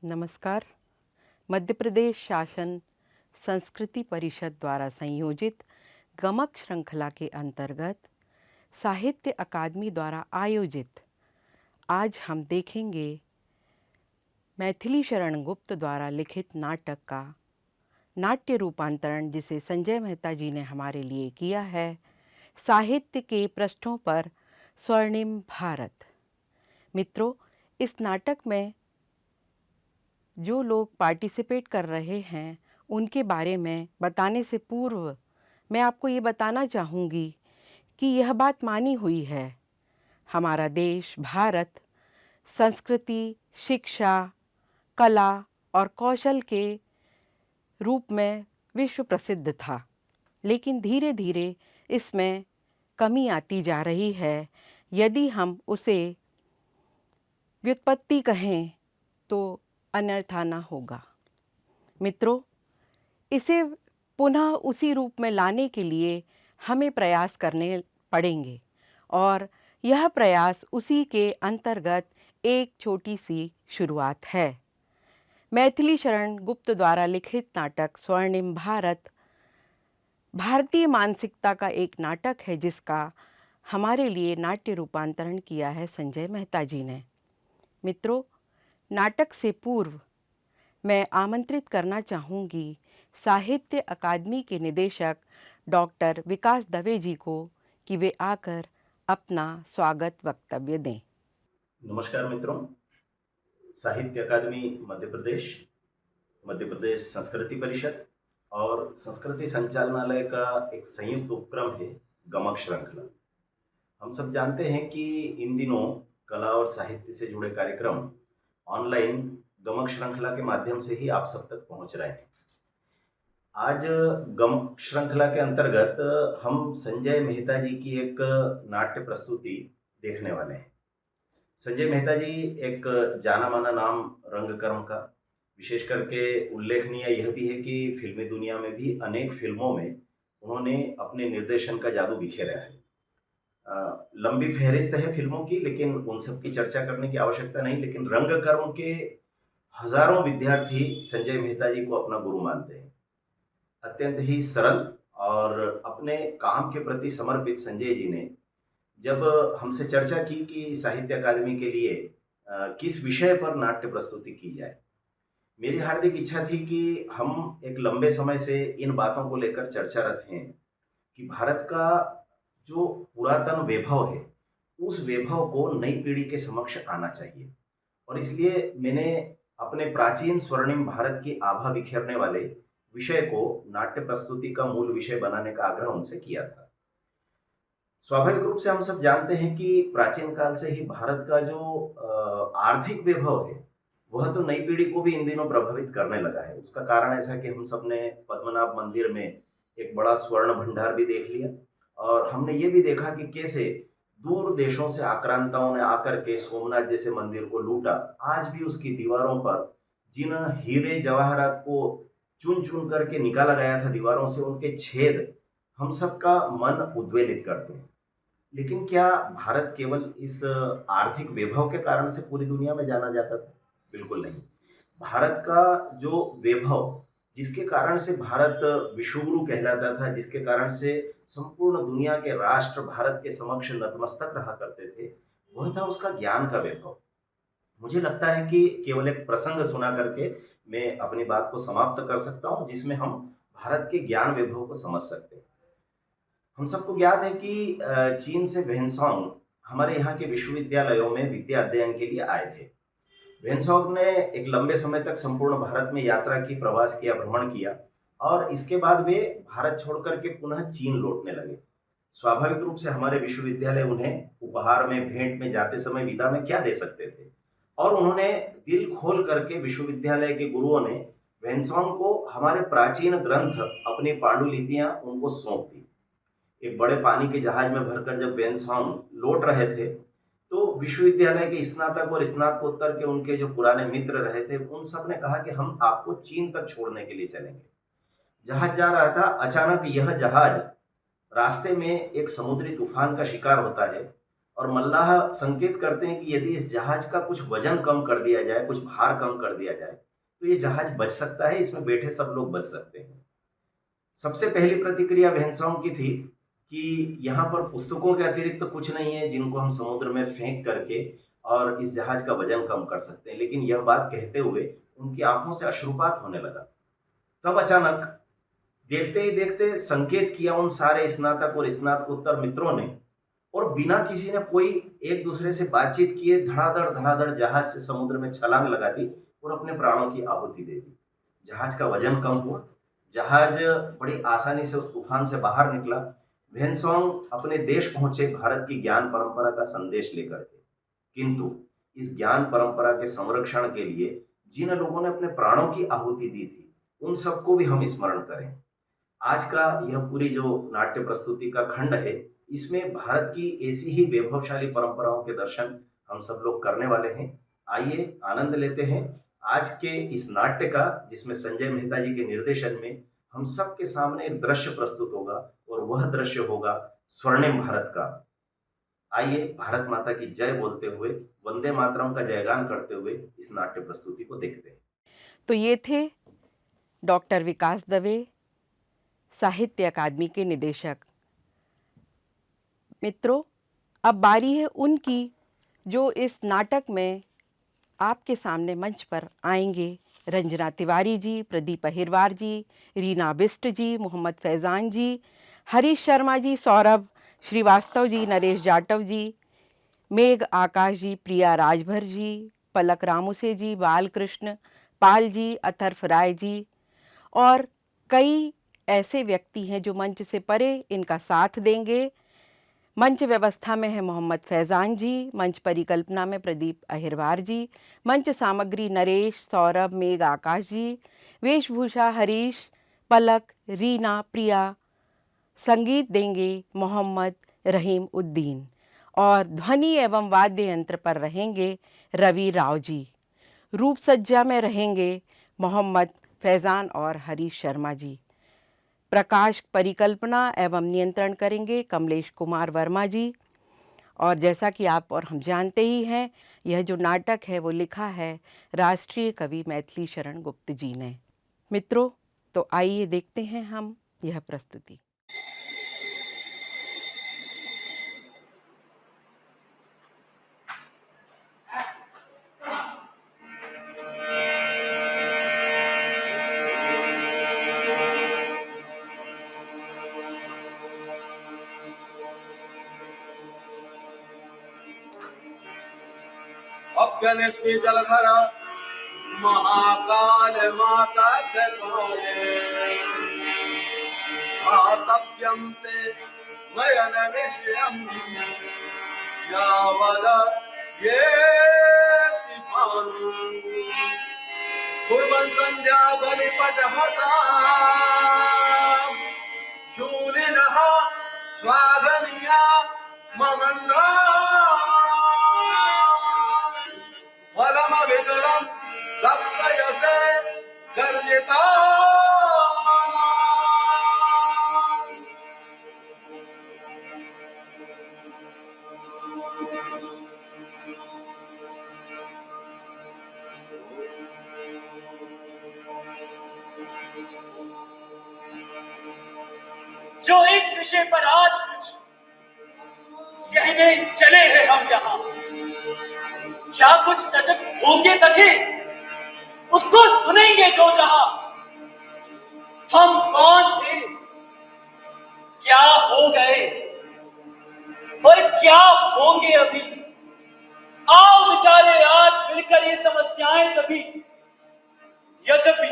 नमस्कार। मध्य प्रदेश शासन संस्कृति परिषद द्वारा संयोजित गमक श्रृंखला के अंतर्गत साहित्य अकादमी द्वारा आयोजित आज हम देखेंगे मैथिली शरण गुप्त द्वारा लिखित नाटक का नाट्य रूपांतरण, जिसे संजय मेहता जी ने हमारे लिए किया है। साहित्य के पृष्ठों पर स्वर्णिम भारत। मित्रों, इस नाटक में जो लोग पार्टिसिपेट कर रहे हैं उनके बारे में बताने से पूर्व मैं आपको ये बताना चाहूँगी कि यह बात मानी हुई है, हमारा देश भारत संस्कृति, शिक्षा, कला और कौशल के रूप में विश्व प्रसिद्ध था, लेकिन धीरे धीरे इसमें कमी आती जा रही है। यदि हम उसे व्युत्पत्ति कहें तो अनर्थाना होगा। मित्रों, इसे पुनः उसी रूप में लाने के लिए हमें प्रयास करने पड़ेंगे और यह प्रयास उसी के अंतर्गत एक छोटी सी शुरुआत है। मैथिली शरण गुप्त द्वारा लिखित नाटक स्वर्णिम भारत भारतीय मानसिकता का एक नाटक है, जिसका हमारे लिए नाट्य रूपांतरण किया है संजय मेहता जी ने। मित्रों, नाटक से पूर्व मैं आमंत्रित करना चाहूँगी साहित्य अकादमी के निदेशक डॉक्टर विकास दवे जी को कि वे आकर अपना स्वागत वक्तव्य दें। नमस्कार मित्रों, साहित्य अकादमी मध्य प्रदेश संस्कृति परिषद और संस्कृति संचालनालय का एक संयुक्त उपक्रम है गमक श्रृंखला। हम सब जानते हैं कि इन दिनों कला और साहित्य से जुड़े कार्यक्रम ऑनलाइन गमक श्रृंखला के माध्यम से ही आप सब तक पहुंच रहे हैं। आज गमक श्रृंखला के अंतर्गत हम संजय मेहता जी की एक नाट्य प्रस्तुति देखने वाले हैं। संजय मेहता जी एक जाना माना नाम रंगकर्म का। विशेष करके उल्लेखनीय यह भी है कि फिल्मी दुनिया में भी अनेक फिल्मों में उन्होंने अपने निर्देशन का जादू बिखेरा है। लंबी फहरिस्त है फिल्मों की, लेकिन उन सब की चर्चा करने की आवश्यकता नहीं। लेकिन रंगकर्म के हजारों विद्यार्थी संजय मेहता जी को अपना गुरु मानते हैं। अत्यंत ही सरल और अपने काम के प्रति समर्पित संजय जी ने जब हमसे चर्चा की कि साहित्य अकादमी के लिए किस विषय पर नाट्य प्रस्तुति की जाए, मेरी हार्दिक इच्छा थी कि हम एक लंबे समय से इन बातों को लेकर चर्चारत हैं कि भारत का जो पुरातन वैभव है, उस वैभव को नई पीढ़ी के समक्ष आना चाहिए। और इसलिए मैंने अपने प्राचीन स्वर्णिम भारत की आभा बिखेरने वाले विषय को नाट्य प्रस्तुति का मूल विषय बनाने का आग्रह उनसे किया था। स्वाभाविक रूप से हम सब जानते हैं कि प्राचीन काल से ही भारत का जो आर्थिक वैभव है, वह तो नई पीढ़ी को भी इन दिनों प्रभावित करने लगा है। उसका कारण ऐसा कि हम सब ने पद्मनाभ मंदिर में एक बड़ा स्वर्ण भंडार भी देख लिया, और हमने ये भी देखा कि कैसे दूर देशों से आक्रांताओं ने आकर के सोमनाथ जैसे मंदिर को लूटा। आज भी उसकी दीवारों पर जिन हीरे जवाहरात को चुन चुन करके निकाला गया था दीवारों से, उनके छेद हम सबका मन उद्वेलित करते हैं। लेकिन क्या भारत केवल इस आर्थिक वैभव के कारण से पूरी दुनिया में जाना जाता था? बिल्कुल नहीं। भारत का जो वैभव, जिसके कारण से भारत विश्वगुरु कहलाता था, जिसके कारण से संपूर्ण दुनिया के राष्ट्र भारत के समक्ष नतमस्तक रहा करते थे, वह था उसका ज्ञान का वैभव। मुझे लगता है कि केवल एक प्रसंग सुना करके मैं अपनी बात को समाप्त कर सकता हूँ, जिसमें हम भारत के ज्ञान वैभव को समझ सकते हैं। हम सबको ज्ञात है कि चीन से वेनसोंग हमारे यहाँ के विश्वविद्यालयों में विद्या अध्ययन के लिए आए थे। वेनसोंग ने एक लंबे समय तक संपूर्ण भारत में यात्रा की, प्रवास किया, भ्रमण किया, और इसके बाद वे भारत छोड़ करके पुनः चीन लौटने लगे। स्वाभाविक रूप से हमारे विश्वविद्यालय उन्हें उपहार में, भेंट में, जाते समय विदा में क्या दे सकते थे, और उन्होंने दिल खोल करके विश्वविद्यालय के गुरुओं ने वेनसोंग को हमारे प्राचीन ग्रंथ, अपनी पांडुलिपियां उनको सौंप दी। एक बड़े पानी के जहाज में भरकर जब वेनसोंग लौट रहे थे, तो विश्वविद्यालय के स्नातक और स्नातकोत्तर के उनके जो पुराने मित्र रहे थे, उन सब ने कहा कि हम आपको चीन तक छोड़ने के लिए चलेंगे। जहाज जा रहा था, अचानक यह जहाज रास्ते में एक समुद्री तूफान का शिकार होता है, और मल्लाह संकेत करते हैं कि यदि इस जहाज का कुछ वजन कम कर दिया जाए, कुछ भार कम कर दिया जाए, तो ये जहाज बच सकता है, इसमें बैठे सब लोग बच सकते हैं। सबसे पहली प्रतिक्रिया वेन्सॉन्ग की थी कि यहाँ पर पुस्तकों के अतिरिक्त तो कुछ नहीं है जिनको हम समुद्र में फेंक करके और इस जहाज का वजन कम कर सकते हैं। लेकिन यह बात कहते हुए उनकी आंखों से अश्रुपात होने लगा। तब अचानक देखते ही देखते संकेत किया उन सारे स्नातक और स्नातकोत्तर मित्रों ने, और बिना किसी ने कोई एक दूसरे से बातचीत किए धड़ाधड़ जहाज से समुद्र में छलांग लगा दी और अपने प्राणों की आहुति दे दी। जहाज का वजन कम हुआ, जहाज बड़ी आसानी से उस तूफान से बाहर निकला। वेन्सॉन्ग अपने देश पहुंचे भारत की ज्ञान परंपरा का संदेश लेकर के, किंतु इस ज्ञान परंपरा के संरक्षण के लिए जिन लोगों ने अपने प्राणों की आहुति दी थी, उन सबको भी हम स्मरण करें। आज का यह पूरी जो नाट्य प्रस्तुति का खंड है, इसमें भारत की ऐसी ही वैभवशाली परंपराओं के दर्शन हम सब लोग करने वाले हैं। आइए आनंद लेते हैं आज के इस नाट्य का, जिसमें संजय मेहता जी के निर्देशन में हम सब के सामने एक दृश्य प्रस्तुत होगा, और वह दृश्य होगा स्वर्णिम भारत का। आइए भारत माता की जय बोलते हुए, वंदे मातरम का जयगान करते हुए इस नाट्य प्रस्तुति को देखते हैं। तो ये थे डॉक्टर विकास दवे, साहित्य अकादमी के निदेशक। मित्रों, अब बारी है उनकी जो इस नाटक में आपके सामने मंच पर आएंगे। रंजना तिवारी जी, प्रदीप अहिरवार जी, रीना बिष्ट जी, मोहम्मद फैज़ान जी, हरीश शर्मा जी, सौरभ श्रीवास्तव जी, नरेश जाटव जी, मेघ आकाश जी, प्रिया राजभर जी, पलक रामुसे जी, बालकृष्ण पाल जी, अथर्फ राय जी, और कई ऐसे व्यक्ति हैं जो मंच से परे इनका साथ देंगे। मंच व्यवस्था में है मोहम्मद फैज़ान जी, मंच परिकल्पना में प्रदीप अहिरवार जी, मंच सामग्री नरेश, सौरभ, मेघ आकाश जी, वेशभूषा हरीश, पलक, रीना, प्रिया, संगीत देंगे मोहम्मद रहीम उद्दीन, और ध्वनि एवं वाद्य यंत्र पर रहेंगे रवि राव जी। रूप सज्जा में रहेंगे मोहम्मद फैज़ान और हरीश शर्मा जी। प्रकाश परिकल्पना एवं नियंत्रण करेंगे कमलेश कुमार वर्मा जी। और जैसा कि आप और हम जानते ही हैं, यह जो नाटक है वो लिखा है राष्ट्रीय कवि मैथिली शरण गुप्त जी ने। मित्रों, तो आइए देखते हैं हम यह प्रस्तुति। अभ्यनिस्मि जलधर महाकाल मासाग्रतोरे स्थातव्यं ते नयन विषयं यावद येति भानु कुर्वन् संध्या बलिपटहता शूलिनः स्वाधनीया ममन्ना फलमविकलं लप्सयसे गर्जिता जो इस विषय पर आज कुछ कहने चले हैं हम यहाँ, क्या कुछ तजक होंगे तके उसको सुनेंगे जो जहां। हम कौन थे, क्या हो गए और क्या होंगे अभी। आओ विचारे आज मिलकर ये समस्याएं सभी। यद्यपि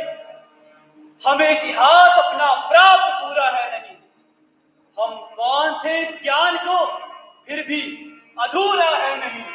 हमें इतिहास अपना प्राप्त पूरा है नहीं, हम कौन थे इस ज्ञान को फिर भी अधूरा है नहीं।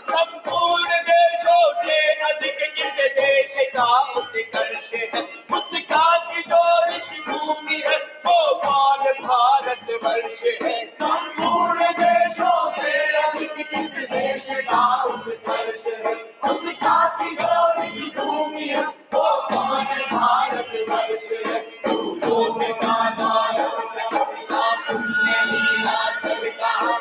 संपूर्ण देशों से अधिक किस देश का उत्कर्ष है, उसका की जो ऋषि भूमि है वो कौन भारत वर्ष है। संपूर्ण देशों से अधिक किस देश का उत्कर्ष है, उसका की जो ऋषि भूमि है वो कौन भारत वर्ष है। लोक का मानव का पुण्य लीला सब कहा,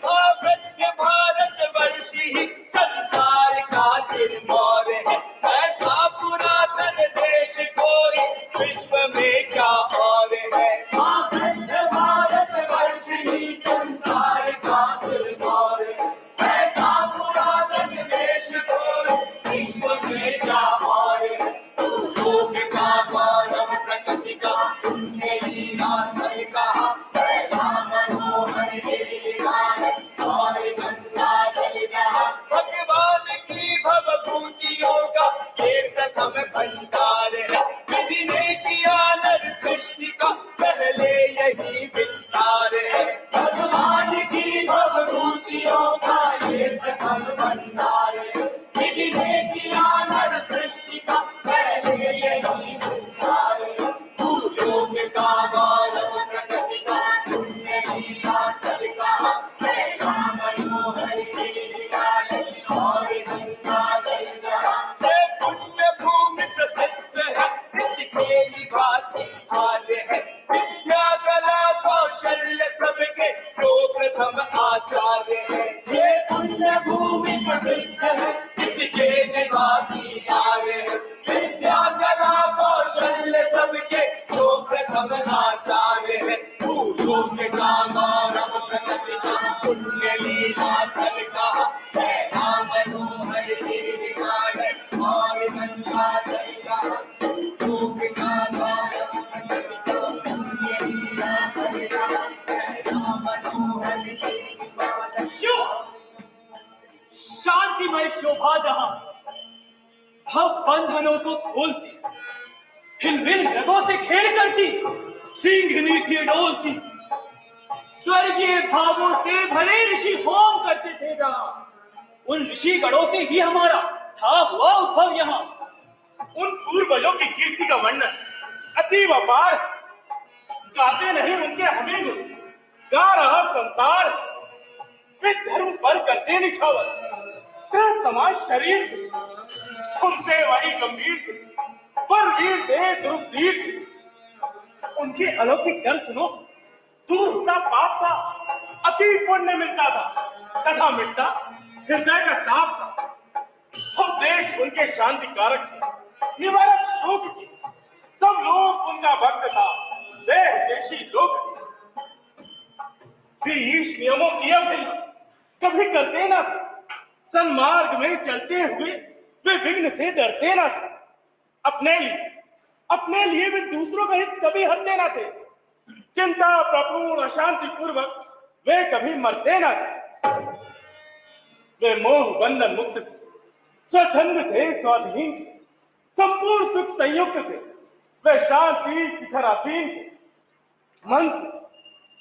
अवध्य भारत वर्ष ही संसार का सिरमौर है, ऐसा पुरातन देश कोई विश्व में क्या और है। अवध्य भारत वर्ष ही संसार का सिरमौर है, ऐसा पुरातन देश कोई विश्व में क्या और है। लोक का गौरव प्रकृति का पुण्य लीला सब कहा, भगवान की भवभूतियों का ये प्रथम भंडार है, विधि ने किया नर सृष्टि का पहले यही विस्तार है। भगवान की भवभूतियों का ये प्रथम भंडार है, विधि ने किया नर सृष्टि का पहले यही विस्तार है। लोक का गौरव प्रकृति का पुण्य लीला सब कहा, पुण्य भूमि प्रसिद्ध है, इसके निवासी आर्य है, विद्या कला कौशल्य सबके जो प्रथम आचार्य है। ये पुण्य भूमि प्रसिद्ध है, इसके निवासी आर्य है, विद्या कला कौशल्य सबके जो प्रथम आचार्य है। लोक का गौरव प्रकृति का पुण्य लीला सब कहा, राम मनोहर गिरिराज और गंगा जल कहा। लोक का गौरव प्रकृति का पुण्य लीला सब कहा, राम मनोहर गिरिराज। शिव शांतिमय शोभा जहां भव बंधनों को खोलती, हिलमिल रगों से खेल करती, सिंघनी थी डोलती, स्वर्गीय भावों से भले ऋषि होम करते थे जहां, उन ऋषि गणों से ही हमारा था हुआ उद्भव यहाँ। उन पूर्वजों की कीर्ति का वर्णन अतीव अपार, गाते नहीं उनके हमें गुरु, गा रहा संसार। वे धर्म पर करते निछावर, दृढ़ समाज शरीर थे, उनसे वही गंभीर थे, पर वीर थे ध्रुवधीर थे। उनके अलौकिक दर्शनों से दूर होता पाप था, अति पुण्य मिलता था, तथा मिलता हृदय का ताप था। उपदेश उनके शांति कारक थे, निवारक शोक के, सब लोग उनका भक्त था, वे देशी लोग थे। वे ईश नियमों की अवहेलना कभी करते ना थे, सन्मार्ग में चलते हुए वे विघ्न से डरते ना थे। अपने लिए वे दूसरों का हित कभी हरते ना थे, चिंता प्रपूर्ण अशांति पूर्वक वे कभी मरते ना थे। वे मोह बंधन मुक्त थे, स्वच्छंद थे, स्वाधीन थे, संपूर्ण सुख संयुक्त थे। वे शांति शिखर आसीन थे, मन से,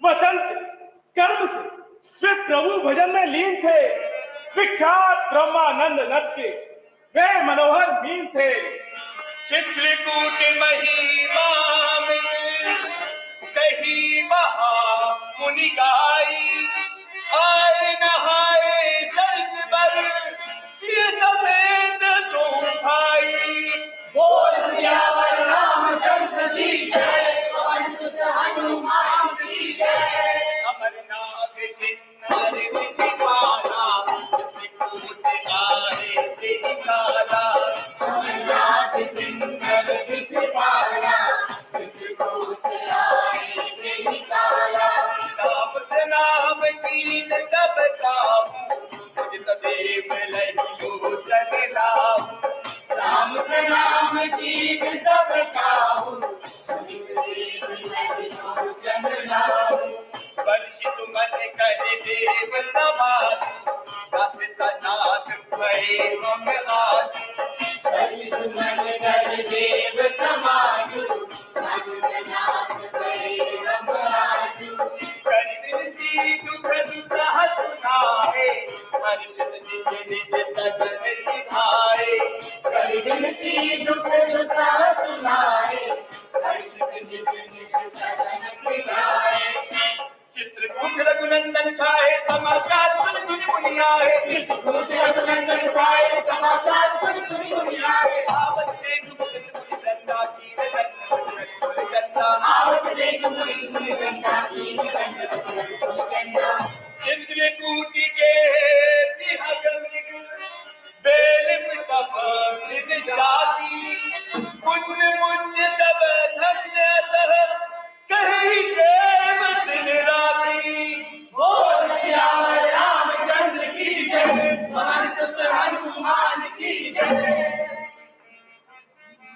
वचन से, कर्म से वे प्रभु भजन में लीन थे। विख्यात ब्रह्मानंद नद के वे मनोहर मीन थे। चित्रकूट महिमा में कही महा मुनि गाई, आए नहाए सर्ग पर ये समेत तुम भाई। बोल सियावर रामचंद्र की जय, पवन सुत हनुमान की जय। अमरनाथ किन्नर विसिकारा, चित्रकूट आए सिकारा। अमरनाथ किन्नर विसिकारा, चित्रकूट के बिहगमृग बेलिप कपकृत जाति पुण्य पुण्य सब धन्य सह कहीं देव दिन राति। बोल श्याम रामचंद्र की जय, पवन सुत हनुमान की जय।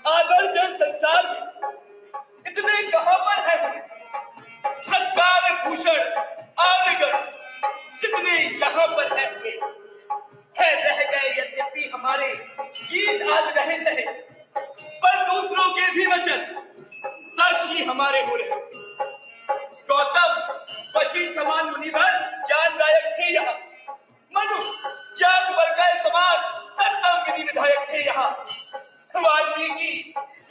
आदर जन संसार में इतने कहां पर है सत्कार भूषण आदगण कितने यहाँ पर है रह गए यद्यपि हमारे गीत आज रहे सहे, पर दूसरों के भी वचन साक्षी हमारे हो रहे। गौतम वशी समान मुनिवर ज्ञानदायक थे यहाँ, मनु ज्ञान वर्गाय समान सत्तम विधि विधायक थे यहाँ, वाल्मीकि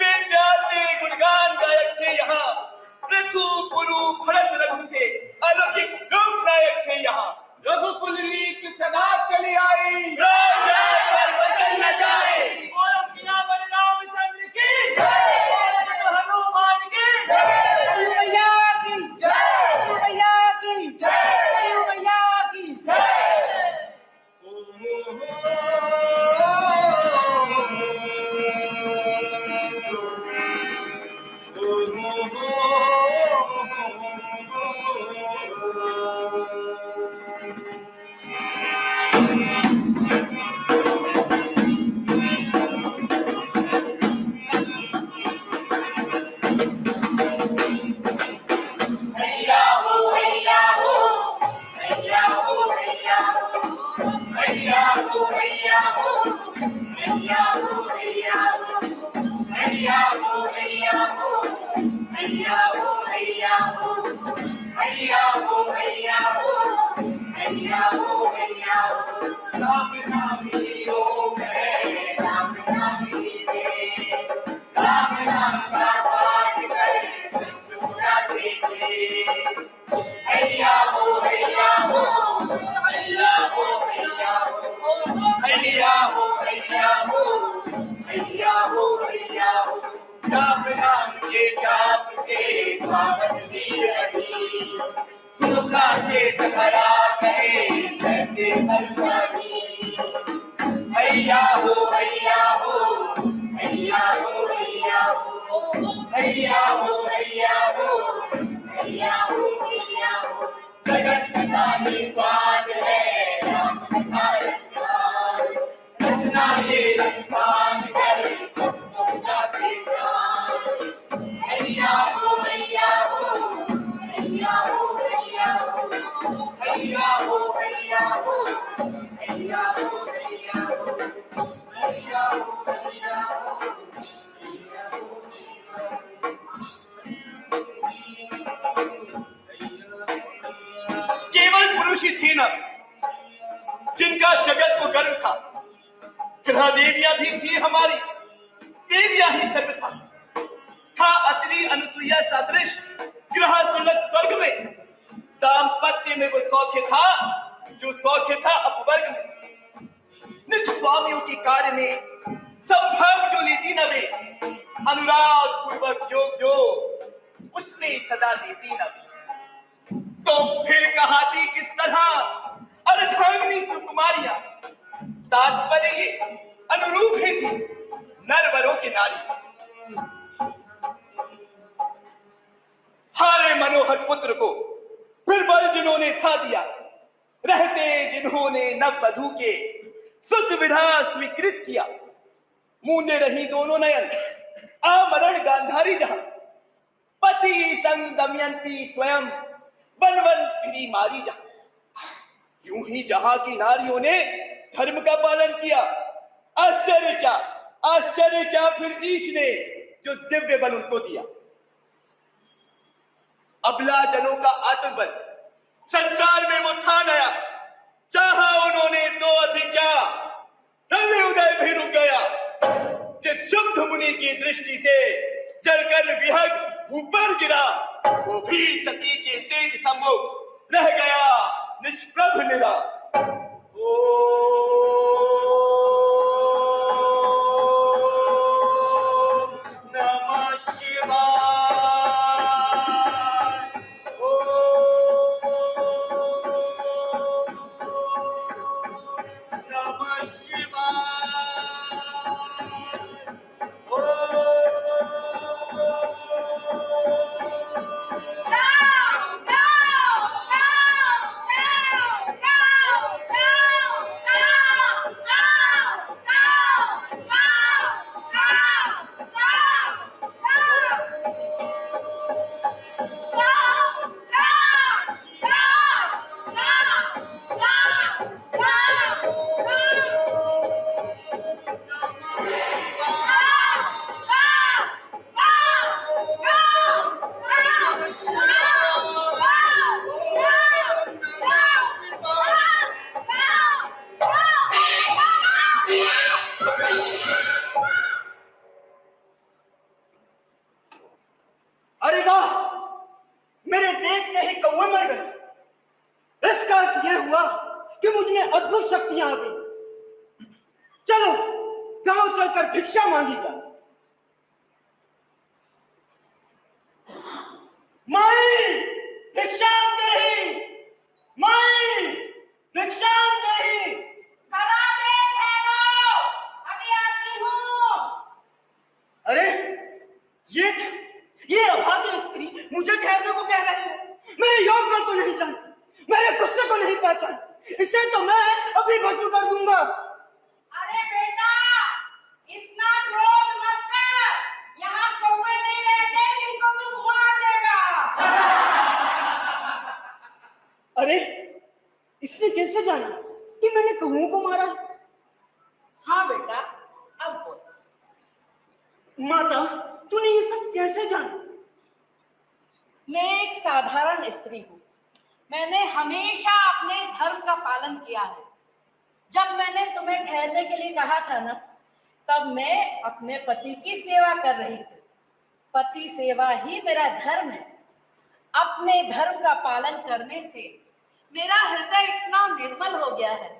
वेदव्यास से गुणगान गायक थे यहाँ, ऋतु पुरु भरत रघु से अलौकिक रूप नायक थे यहाँ। रघुकुल रीत सदा चली आई, जय पर वचन न जाए। बोलो सियावर रामचंद्र की जय, बोलो हनुमान की जय, मैया की जय, मैया की जय, मैया की जय। केवल पुरुष ही थे न जिनका जगत को गर्व था, ग्रह देवियां भी थी हमारी, देवियां ही सर्व था अत्रि अनुसुईया सदृश ग्रह सुलभ स्वर्ग में, दाम्पत्य में वो सौख्य था जो सौख्य था अपवर्ग में, निज स्वामियों के कार्य में संभव जो लेती न वे, अनुराग पूर्वक योग जो उसमें सदा देती न वे। तो फिर कहाती किस तरह अर्धांगिनी सुकुमारियां, तात्पर्य ये अनुरूप ही थी नरवरों की नारी। हारे मनोहर पुत्र को फिर बल जिन्होंने था दिया, रहते जिन्होंने नव वधू के सुत विधा स्वीकृत किया, मूंदे रही दोनों नयन आमरण गांधारी जहां, पति संग दमयंती स्वयं वन वन फिरी मारी जहां। यूं ही जहां की नारियों ने धर्म का पालन किया, आश्चर्य क्या फिर ईश ने जो दिव्य बल उनको दिया। अबला जनों का आत्मबल संसार में वो था नया, चाहा उन्होंने तो अधिक क्या, रवि उदय भी रुक गया। जिस शुद्ध मुनि की दृष्टि से जलकर विहग ऊपर गिरा, वो भी सती के तेज सम्मुख रह गया निष्प्रभ निरा। नमः शिवाय। युवतियां आ गई। चलो गांव चलकर भिक्षा मांगी जाए। माई भिक्षाम देहि, माई भिक्षाम देहि। सरा दे ठहरो, अभी आती हूँ। अरे ये अभागी स्त्री मुझे ठहरने को कह रही है। मेरे योगदान को नहीं जानती, मेरे गुस्से को नहीं पहचानती, इसे तो मैं अभी भस्म कर दूंगा। अरे बेटा, इतना क्रोध मत कर। यहाँ कौवे नहीं रहते जिनको तू मार देगा। अरे इसने कैसे जाना कि मैंने कौओं को मारा? हाँ बेटा, अब बोल। माता, तूने ये सब कैसे जाना? मैं एक साधारण स्त्री हूँ। मैंने हमेशा अपने धर्म का पालन किया है। जब मैंने तुम्हें ठहरने के लिए कहा था ना, तब मैं अपने पति की सेवा कर रही थी। पति सेवा ही मेरा धर्म है। अपने धर्म का पालन करने से मेरा हृदय इतना निर्मल हो गया है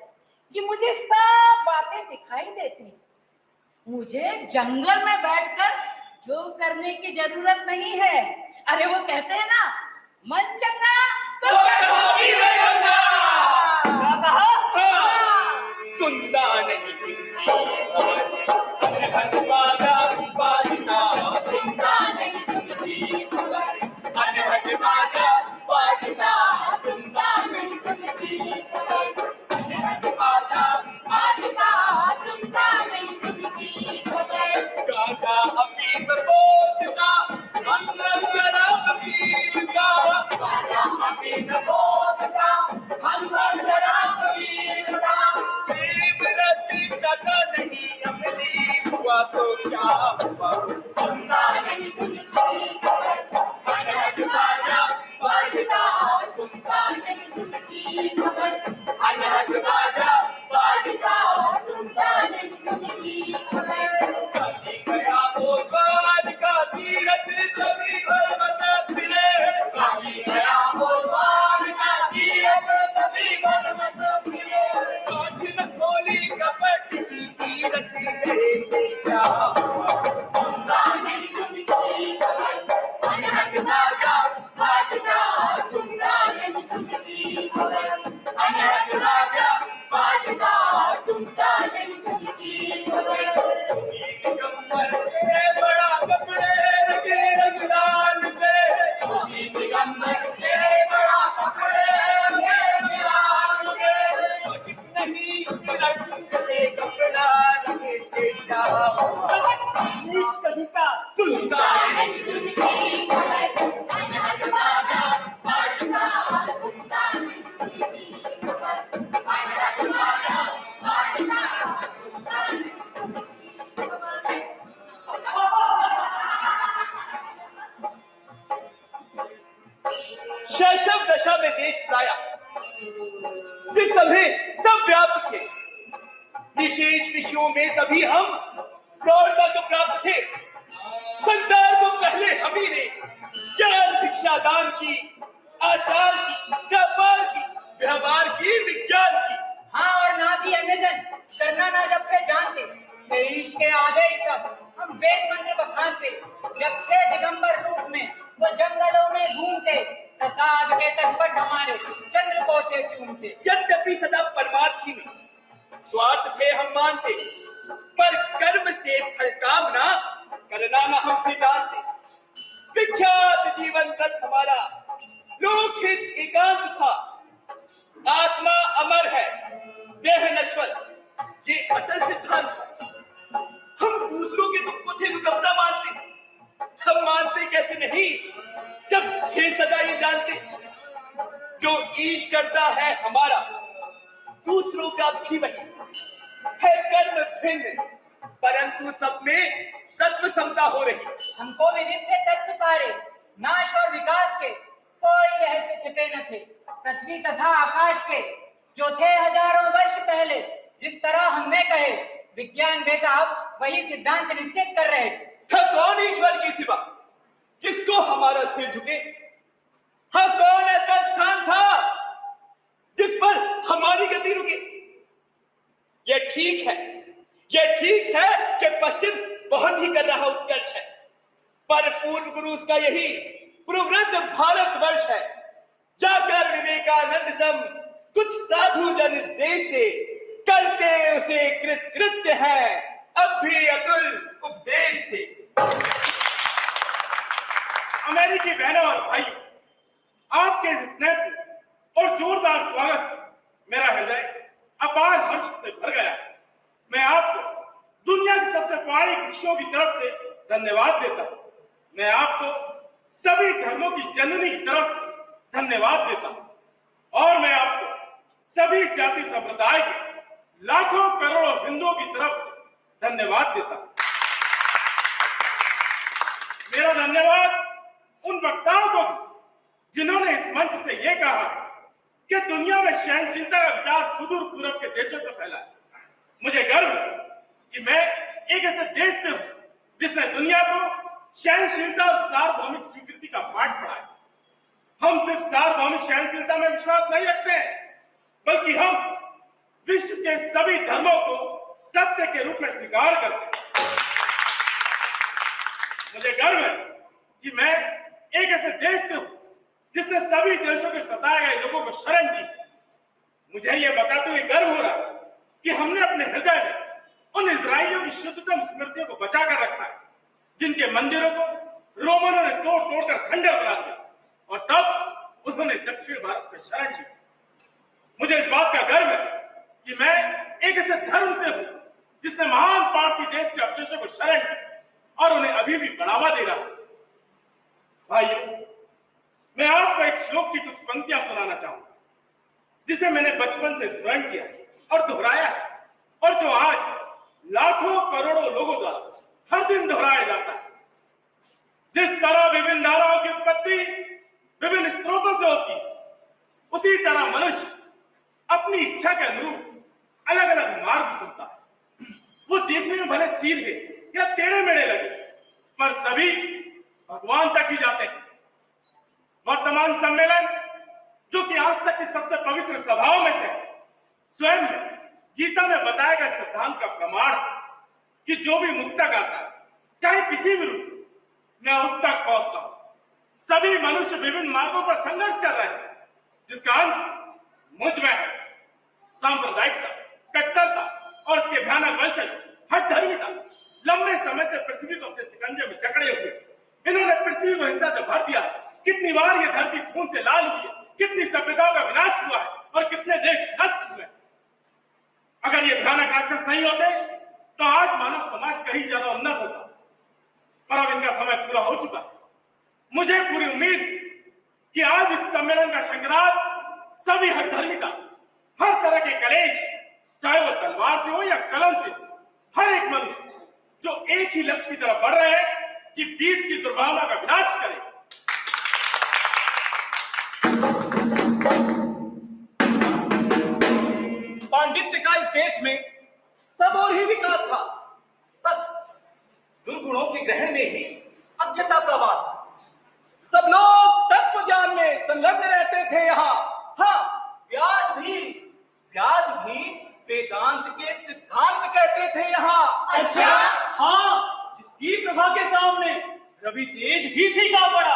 कि मुझे सब बातें दिखाई देती हैं। मुझे जंगल में बैठकर योग करने की जरूरत नहीं है। अरे वो कहते हैं ना, मन चंगा तो भोगी में गंगा। क्या कहा? हाँ। सुनता नहीं अनहद बाजा बाजता, सुनता नहीं तुमकी खबर, अनहद बाजा बाजता, सुनता नहीं तुमकी खबर, अनहद बाजा बाजता, सुनता नहीं तुमकी खबर। गाजा अफीम बोसता, मंगल शराब पीता, गाजा अफीम बोसता, मंगल शराब पीता। प्रेम रसी चखा नहीं अमली, हुआ तो क्या हुआ? सुनता नहीं तुमकी खबर, अनहद बाजा बाजता, सुनता नहीं तुमकी खबर, अनहद बाजा बाजता। सुनता नहीं तुमकी खबर। काशी गया वो द्वार का तीरथ, सभी भरमत फिरे। काशी गया वो द्वार का तीरथ, सभी भरमत फिरे। कांच न खोली कपट की तीरथ, देखे क्या हुआ? सुनता नहीं तुमकी खबर, अनहद बाजा बाजता, सुनता नहीं तुमकी खबर, अनहद बाजा बाजता, सुनता नहीं तुमकी खबर। दिगंबर से बड़ा कपड़े रंगे रंग लाल से, योगी दिगंबर से बड़ा कपड़े रंगे लाल से। नहीं उस रंग से कपड़ा रंगे से क्या हुआ? नीच कहीं का सुनता नहीं तुमकी खबर, अनहद बाजा बाजता, सुनता नहीं तुमकी खबर, अनहद बाजा बाजता, सुनता नहीं तुमकी खबर। शैशव दशा में देश प्राया, जिस समय सब व्याप्त थे, विशेष विषयों में तभी हम प्रौढ़ता को प्राप्त थे। संसार को पहले हम ही ने ज्ञान भिक्षा दान की, आचार की, व्यापार की, व्यवहार की, विज्ञान की। हाँ, और ना भी अन्यजन करना ना जब थे जानते, थे ईश के आदेश तक हम वेद मंत्र बखानते। जब थे दिगंबर रूप में वो जंगलों में घूमते, प्रसाद के तटपट हमारे चंद्र को थे चूमते। यद्यपि सदा परमार्थी में स्वार्थ थे हम मानते, पर कर्म से फल कामना करना न हमसे जानते। विख्यात जीवन व्रत हमारा लोकहित एकांत था। आत्मा अमर है, देह नश्वर, ये अटल सिद्धांत था। हम दूसरों के दुख को थे दुर्घटना मानते, हम मानते कैसे नहीं जब थे सदा ये जानते। जो ईश करता है हमारा, दूसरों का भी वही है। कर्म भिन्न, परंतु सब में तत्व समता हो रही। हमको विदित थे तत्व सारे, नाश और विकास के कोई रहस्य छिपे न थे। पृथ्वी तथा आकाश के जो थे हजारों वर्ष पहले, जिस तरह हमने कहे, विज्ञान वेता अब वही सिद्धांत निश्चित कर रहे। था कौन ईश्वर की सिवा जिसको हमारा सिर झुके? हाँ, कौन ऐसा स्थान था जिस पर हमारी गति रुके? ठीक है, ये ठीक है कि पश्चिम बहुत ही कर रहा उत्कर्ष है, पर पूर्व पुरुष का यही प्रवृत्त भारतवर्ष है। जाकर विवेकानंद सम कुछ साधु जन इस देश से करते उसे कृत्य है, अब भी अतुल उपदेश से। अमेरिकी बहनों और भाइयों, आपके इस स्नेह और जोरदार स्वागत से मेरा हृदय अपार हर्ष से भर गया। मैं आपको दुनिया के सबसे पौराणिक ऋषियों की तरफ से धन्यवाद देता हूं। मैं आपको सभी धर्मों की जननी की तरफ से धन्यवाद देता हूं और मैं आपको सभी जाति संप्रदाय के लाखों करोड़ों हिंदुओं की तरफ से धन्यवाद देता हूं। मेरा धन्यवाद उन वक्ताओं को जिन्होंने इस मंच से यह कहा कि दुनिया में सहनशीलता का विचार सुदूर पूर्व के देशों से फैला है। मुझे गर्व है कि मैं एक ऐसे देश से हूं जिसने दुनिया को सहनशीलता और सार्वभौमिक स्वीकृति का पाठ पढ़ाया। हम सिर्फ सार्वभौमिक सहनशीलता में विश्वास नहीं रखते हैं, बल्कि हम विश्व के सभी धर्मों को सत्य के रूप में स्वीकार करते हैं। मुझे गर्व है कि मैं एक ऐसे देश से हूं जिसने सभी देशों के सताए गए लोगों को शरण दी। मुझे यह बताते हुए गर्व हो रहा है कि हमने अपने हृदय में उन इजराइलियों की शुद्धतम स्मृतियों को बचाकर रखा है, जिनके मंदिरों को रोमनों ने तोड़ तोड़कर खंडर बना दिया और तब उन्होंने दक्षिण भारत में शरण ली। मुझे इस बात का गर्व है कि मैं एक ऐसे धर्म से हूं जिसने महान पारसी देश के अवशेषों को शरण दी और उन्हें अभी भी बढ़ावा दे रहा है। भाइयों, मैं आपको एक श्लोक की कुछ पंक्तियां सुनाना चाहूंगा जिसे मैंने बचपन से स्मरण किया है और दोहराया है, और जो आज लाखों करोड़ों लोगों द्वारा हर दिन दोहराया जाता है। जिस तरह विभिन्न धाराओं की उत्पत्ति विभिन्न स्रोतों से होती है, उसी तरह मनुष्य अपनी इच्छा के अनुरूप अलग अलग मार्ग चुनता है। वो देखने में भले सीधे या टेढ़े मेढ़े लगे, पर सभी भगवान तक ही जाते हैं। वर्तमान सम्मेलन, जो कि आज तक की सबसे पवित्र सभाओं में से है, स्वयं में गीता में बताए गए सिद्धांत का प्रमाण है कि जो भी मुझ तक आता है, चाहे किसी भी रूप में, मैं उस तक पहुंचता हूं। सभी मनुष्य विभिन्न मार्गों पर संघर्ष कर रहे हैं, जिसका अंत मुझ में है। सांप्रदायिकता, कट्टरता और इसके भयानक वंशज हठधर्मिता लंबे समय से पृथ्वी को अपने शिकंजे में जकड़े हुए। इन्होंने पृथ्वी को हिंसा से भर दिया। कितनी बार ये धरती खून से लाल हुई है, कितनी सभ्यताओं का विनाश हुआ है और कितने देश नष्ट हुए। अगर ये भयानक राक्षस नहीं होते तो आज मानव समाज कहीं ज्यादा उन्नत होता, पर अब इनका समय पूरा हो चुका है। मुझे पूरी उम्मीद कि आज इस सम्मेलन का संग्राम सभी हठधर्मिता, हर तरह के कलेश, चाहे वो तलवार से हो या कलम से, हर एक मनुष्य जो एक ही लक्ष्य की तरफ बढ़ रहे हैं कि बीच की दुर्भावना का विनाश करे। पांडित्य का इस देश में सब और ही विकास था, बस दुर्गुणों के ग्रहण में ही अज्ञता का वास था। सब लोग तत्व ज्ञान में संलग्न रहते थे यहाँ। हाँ, व्यास भी वेदांत के सिद्धांत कहते थे यहाँ। अच्छा? हाँ, जिसकी प्रभा के सामने रवि तेज भी फीका पड़ा।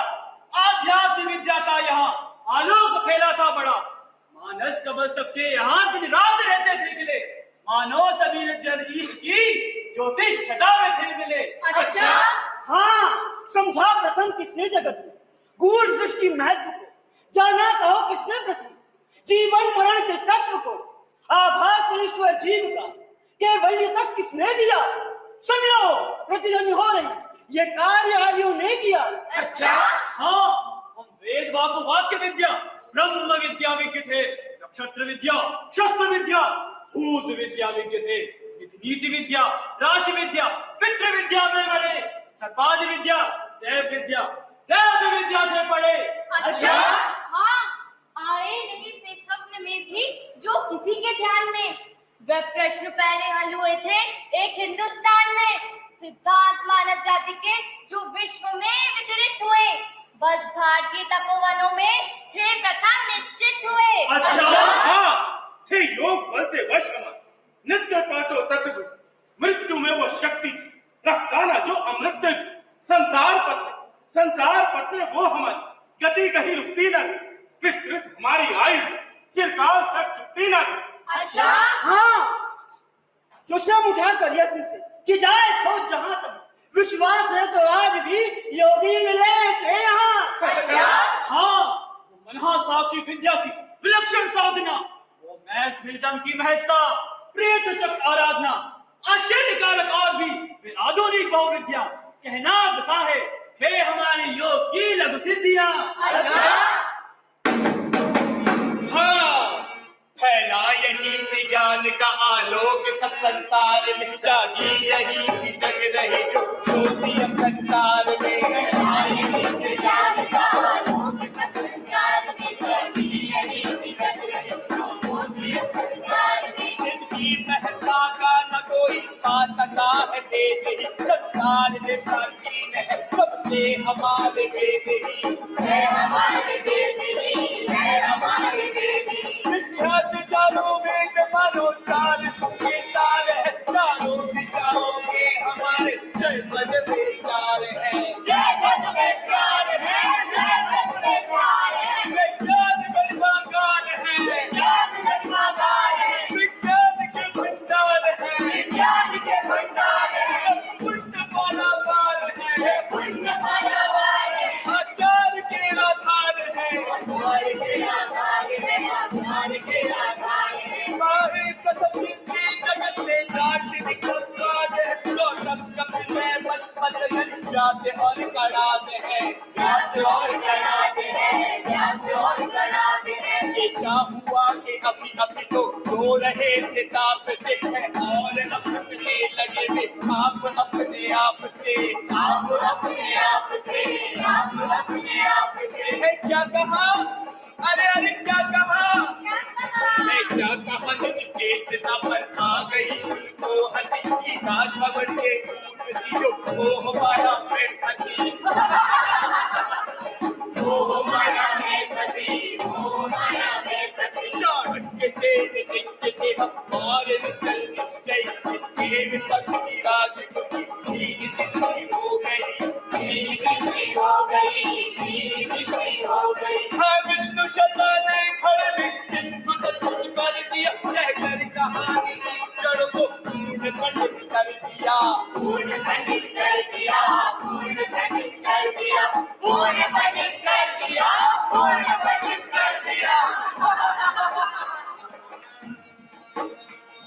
आध्यात्म विद्या का यहाँ आलोक फैला था बड़ा। मानस कमल सबके यहाँ दिन रात रहते थे खिले। मानो सभी जन ईश की ज्योतिष छटा में थे मिले। अच्छा? हाँ, समझा प्रथम किसने जगत में गूढ़ सृष्टि महत्व को, जाना कहो किसने प्रथम जीवन मरण के तत्व को, आभास ईश्वर जीव का केवल्य तक किसने दिया। सुन लो, प्रतिध्वनि हो रही, ये कार्य आर्यों ने किया। अच्छा? हाँ, हम वेद वाक्य विद्या, ब्रह्म विद्या विज्ञ थे, नक्षत्र विद्या, शस्त्र विद्या, भूत विद्या विज्ञ थे, नीति विद्या, राशि विद्या, पितृ विद्या में बड़े, सर्पादि विद्या, देव विद्या थे पढ़े। अच्छा? हाँ, आए नहीं थे स्वप्न में भी जो किसी के ध्यान में। वे प्रश्न पहले हल हुए थे एक हिंदुस्तान में, सिद्धांत मानव जाति के जो विश्व में वितरित हुए, बस भारतीय तपोवनों में थे प्रथम निश्चित हुए। अच्छा? हाँ, थे योग बल से वश हमारे, नित्य पांचों तत्व, मृत्यु में वो शक्ति थी, रक्ताना जो अमृत देवी, संसार पत्नी वो हमारी गति कहीं रुकती न थी, विस्तृत हमारी आयु चिरकाल तक चुकती न थी। अच्छा हाँ, जो शम उठा कर यत्न से कि जाए खोज जहां तक, विश्वास है तो आज भी योगी मिले से यहाँ। अच्छा हाँ, वो मनहा साक्षी विद्या की विलक्षण साधना, वो मैस मिलतम की महत्ता, प्रेत चक आराधना, आश्चर्यकारक और भी वे आधुनिक बहुविद्या, कहना बता है हे हमारे योग की लघु सिद्धियां। अच्छा हाँ, फैला यही से ज्ञान का आलोक सब संसार में, जागी यही की जग रही जो ज्योति अब संसार में। जिनकी महत्ता का न कोई पा सका है भेद ही, संसार में प्राचीन है सबसे हमारे वेद ही। विख्यात चारों वेद मानो चार के तार है, चारों दिशाओं में हमारे जय पद विचार है। विज्ञान गरिमाकार है, विज्ञान के भंडार है, पुण्य पारावार है, आचार के आधार है। माहे प्रथम जिनकी जगत में दार्शनिक संवाद है, गौतम कपिल में मत जाते और कड़ाद है। ये क्या हुआ कि अभी तो रो रहे थे ताप से, और अपने लगे वे आप अपने आप से। है क्या कहा? अरे क्या कहा? मैं क्या कहा? चेतना पर आ गई उनको हंसी की काश भवन के वो हमारा में फंसी। चाणक्य से नित्य थे हम और निश्चल निश्चय, देव पक्षी राज की दृष्टि हो गई। हाँ, विष्णु शता ने खड़े जिनको सचमुच कर दिया, कहकर कहानी जड़ को पूर्ण पंडित कर दिया।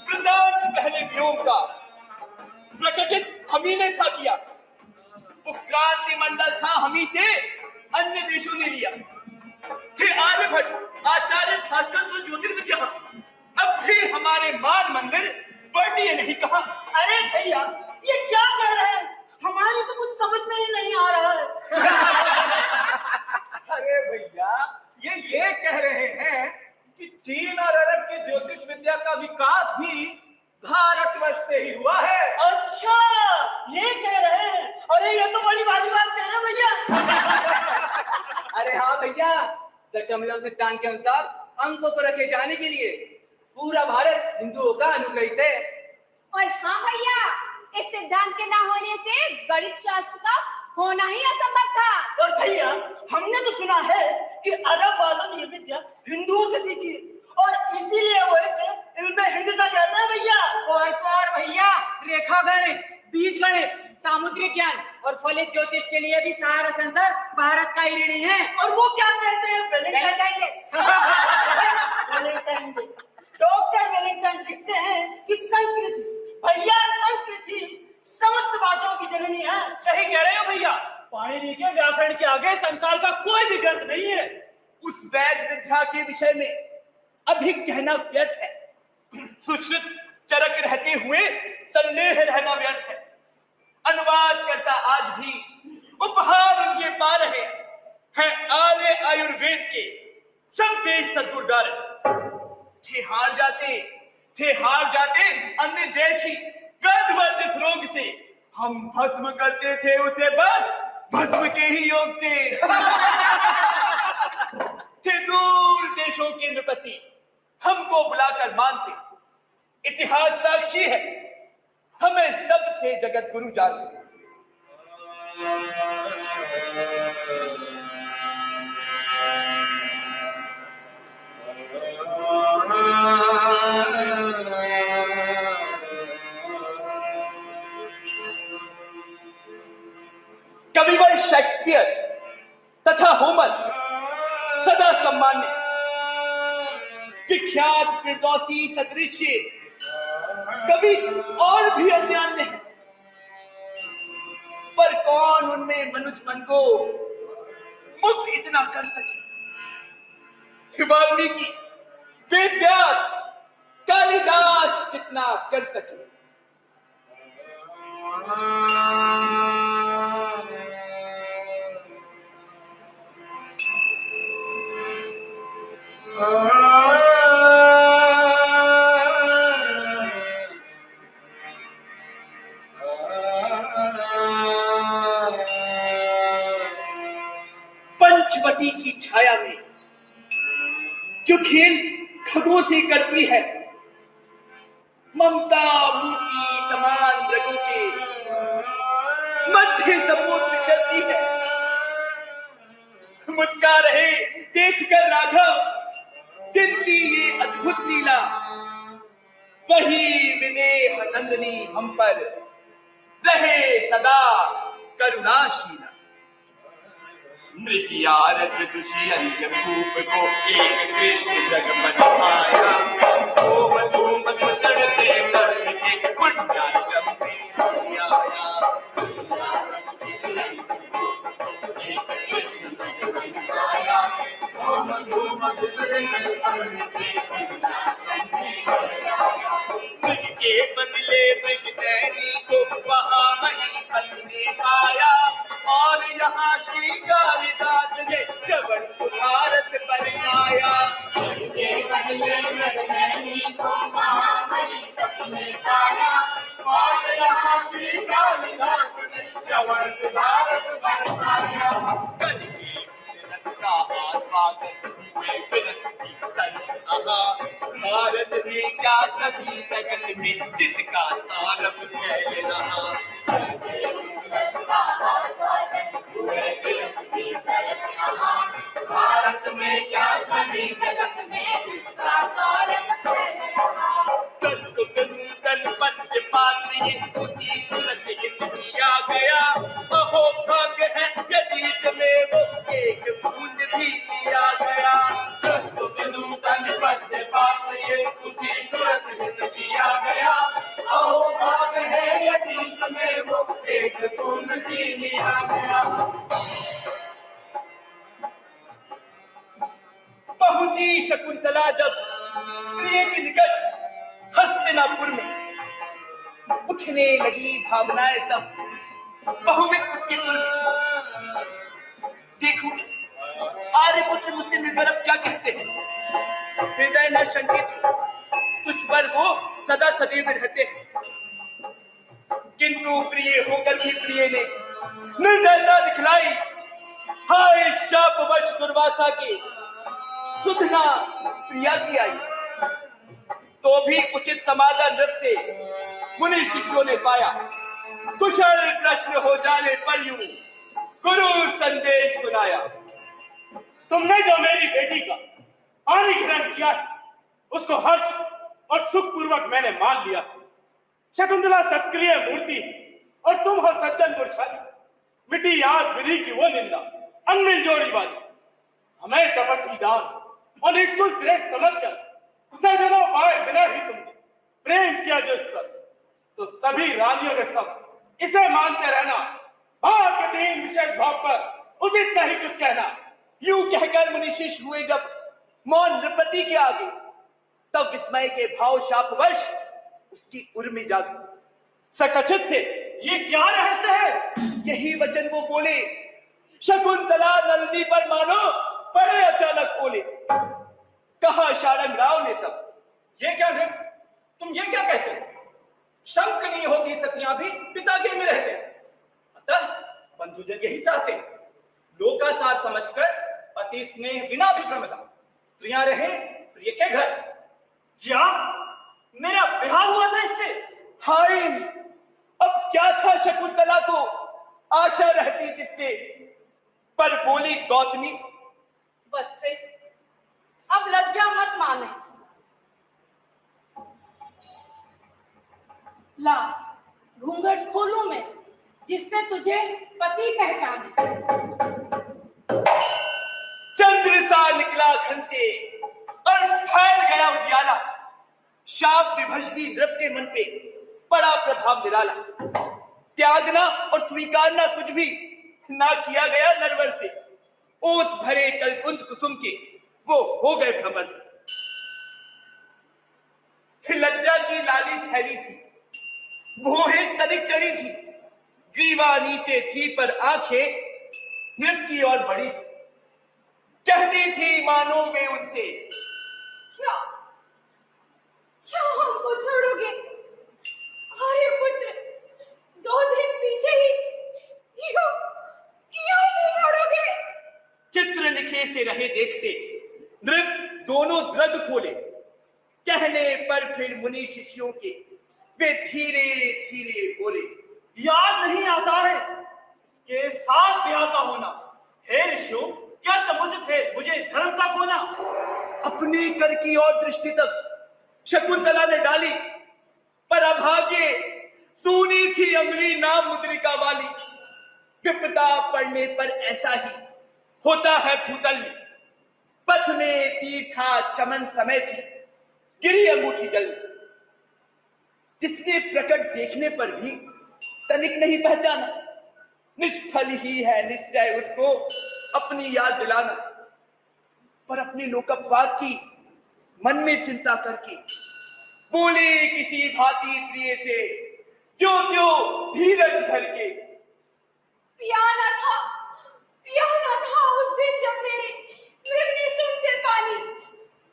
वृंदावन पहले व्योम का प्रकटित हमी ने था किया, वो क्रांति मंडल था हमी से अन्य देशों ने लिया। थे आर्यभट्ट आचार्य भास्कर तो ज्योतिर्विद्या, अब भी हमारे मान मंदिर वर्णीय नहीं कहा। अरे भैया, ये क्या कह रहे हैं? हमारी तो कुछ समझ में ही नहीं आ रहा है। अरे भैया, ये कह रहे हैं कि चीन और अरब की ज्योतिष विद्या का विकास भी भारतवर्ष से ही हुआ है। अच्छा, ये कह रहे हैं? अरे ये तो बड़ी भारी बात कह रहे हैं भैया। अरे हाँ भैया, दशमलव सिद्धांत के अनुसार अंकों को रखे जाने के लिए पूरा भारत हिंदुओं का अनुग्रहित है। और हाँ भैया, इस सिद्धांत के ना होने से गणित शास्त्र का होना ही असंभव था। और भैया, हमने तो सुना है कि अरब वालों ने ये विद्या हिंदुओं से सीखी और इसीलिए वो इसे इल्मे हिंदुसा कहते हैं भैया। और भैया, रेखा गणित, बीज गणित, सामुद्रिक ज्ञान और फलित ज्योतिष के लिए भी सारा संसार भारत का ही ऋणी है। और वो क्या कहते हैं? Wellington day. डॉक्टर वेलिंगटन लिखते हैं कि संस्कृति, भैया संस्कृति समस्त भाषाओं की जननी है। सही कह रहे हो भैया, पाणिनि के व्याकरण के आगे संसार का कोई भी ग्रंथ नहीं है। उस वैद विद्या के विषय में अधिक कहना व्यर्थ है, सुश्रुत चरक रहते हुए संदेह रहना व्यर्थ है। अनुवाद करता आज भी उपहार उनके पा रहे हैं आर्य आयुर्वेद के सब देश सदगुरुद्वार थे हार जाते अन्य देशी गर्भवत इस रोग से। हम भस्म करते थे उसे बस भस्म के ही योग से। थे दूर देशों के नृपति हमको बुलाकर मानते, इतिहास साक्षी है, हमें सब थे जगत गुरु जानते। कविवर शेक्सपियर तथा होमर सदा सम्मान्य, विख्यात फिरदौसी सदृश कवि और भी अन्यान्य है, पर कौन उनमें मनुष्य मन को मुक्त इतना कर सके? वाल्मीकि, वेद व्यास, कालिदास जितना कर सके। पंचवटी की छाया में जो खेल खगों से करती है, ममता मूर्ति समान मृगों के मध्य समुद्र विचरती है। मुस्का रहे देखकर राघव जिनकी ये अद्भुत लीला, वही विदेह नंदनी हम पर रहे सदा करुणाशीला। मृगयारद दुष्यंत भूप को एक कृष्ण जग बनाया, धूम धूम चढ़ते कर्ण के पुण्याश्रम में आया। मृग के बदले मृगनैनी को वहाँ महीपति ने पाया, और यहाँ श्री कालिदास ने चवन सुधारस बरसाया। मृग के बदले मृगनैनी को वहाँ महीपति ने पाया, और यहाँ श्री कालिदास ने चवन सुधारस बरसाया। कल के उस रस का आस्वादन हुए विरस की सरस आहा, भारत में क्या सभी जगत में जिसका सारभ फैल रहा। भारत में क्या सभी जगत में जिसका सारभ फैल रहा। नूतन पद्य पात्र ये उसी सुर से किया गया, अहो भाग्य है यदि इसमें वो एक बूंद भी लिया गया। नूतन पद्य पात्र ये उसी सुर से किया गया, अहो भाग्य है यदि इसमें वो एक बूंद भी लिया गया। पहुंची शकुंतला जब प्रिय के निकट हस्तिनापुर में, उठने लगी भावनाएं तब बहुविध उसके दिल। देखो आर्यपुत्र मुझसे मिलकर अब क्या कहते हैं, हृदय न शंकित तुझ पर वो सदा सदैव रहते हैं। किंतु प्रिय होकर भी प्रिय ने निर्दयता दिखलाई, हाय शापवश दुर्वासा के सुधना प्रिया की आई। तो भी उचित समाधान नृप से मुनि शिष्यों ने पाया, कुशल प्रश्न हो जाने पर यूं गुरु संदेश सुनाया। तुमने जो मेरी बेटी का पानी ग्रहण किया है, उसको हर्ष और सुख पूर्वक मैंने मान लिया। शकुंतला सत्क्रिय मूर्ति और तुम हो सज्जन पुरुषाली, मिटी याद विधि की वो निंदा, अनमिल जोड़ी बाजी। हमें तपस्वी जान और निष्कुल श्रेष्ठ समझकर सजनों पाए बिना ही तुमने प्रेम किया जो इस पर, तो सभी रानियों के सब इसे मानते रहना। भाग्यहीन विशेष भाव पर उचित नहीं कुछ कहना। यूं कहकर मुनि शिष्य हुए जब मौन नृपति के आगे, तब विस्मय के भाव शापवश उसकी उर्मी जागी। सकचित से ये क्या रहस्य है? यही वचन वो बोले, शकुंतला नलनी पर मानो बड़े अचानक बोले। कहा शारंग राव ने तब, ये क्या है? तुम ये क्या कहते हो? शंक नहीं होती सतियां भी पिता के में रहते, अतः बंधुजन यही चाहते हैं, लोकाचार समझकर पति स्नेह बिना भी प्रमदा, स्त्रियां रहे प्रिय के घर। क्या मेरा ब्याह हुआ था इससे। हाय, अब क्या था शकुंतला को आशा रहती जिससे, पर बोली गौतमी, बच्चे अब लज्जा मत माने। ला घूंघट खोलूं मैं, जिससे तुझे पति पहचाने। चंद्र सा निकला घन से और फैल गया उजियाला। शाप विभस भी नृप के मन पे बड़ा प्रभाव निराला। त्यागना और स्वीकारना कुछ भी ना किया गया नरवर से। ओस भरे कलकुंज कुसुम के वो हो गए भ्रमर से। लज्जा की लाली फैली थी, भोहें तनिक चढ़ी थी, ग्रीवा नीचे थी पर आंखें नृप की ओर बढ़ी थी। कहती थी मानो वे उनसे, क्या क्या हमको छोड़ोगे? अरे पुत्र, 2 दिन पीछे ही क्यों क्यों छोड़ोगे? चित्र लिखे से रहे देखते नृप दोनों द्रग खोले। कहने पर फिर मुनि शिष्यों के वे धीरे धीरे बोले, याद नहीं आता है कि साथ ब्याह का होना। हे ऋषियों, क्या समुचित है मुझे धर्म का खोना? अपने कर की ओर दृष्टि तक शकुंतला ने डाली, पर अभागे सूनी थी अंगुली नाम मुद्रिका वाली। विपदा पड़ने पर ऐसा ही होता है भूतल में। पथ में तीठा चमन समय थी, गिरी अंगूठी जल में। जिसने प्रकट देखने पर भी तनिक नहीं पहचाना, निष्फल ही है निश्चय उसको अपनी याद दिलाना। पर अपने लोकपवाद की मन में चिंता करके बोले किसी भांति प्रिय से, क्यों क्यों धीरज धर के। पियाना था उस दिन जब मेरे नृप ने तुमसे पानी,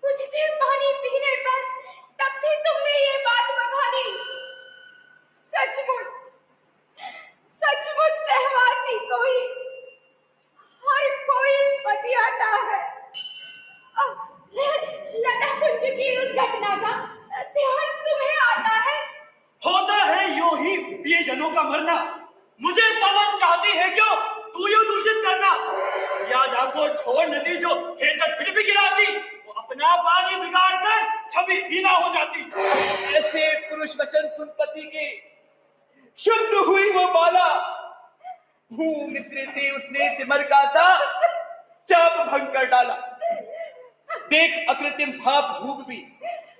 मुझसे पानी पीने पर तब भी तुमने ये बात बखानी। सचमुच सहवासी कोई हर कोई बतियाता है। लता कुंज की उस घटना का ध्यान तुम्हें आता है? होता है यूं ही प्रियजनों का मरना। मुझे समझ चाहती है क्यों तू यूं दूषित करना? यादा को छोड़ नदी जो खेत पिट भी गिराती, वो अपना पानी बिगाड़ कर छवि सीना हो जाती। ऐसे पुरुष वचन सुन पति के शुद्ध हुई वो बाला। भू मिश्र से उसने सिमर का सा चाप भंग कर डाला। देख अकृत्रिम भाव भूख भी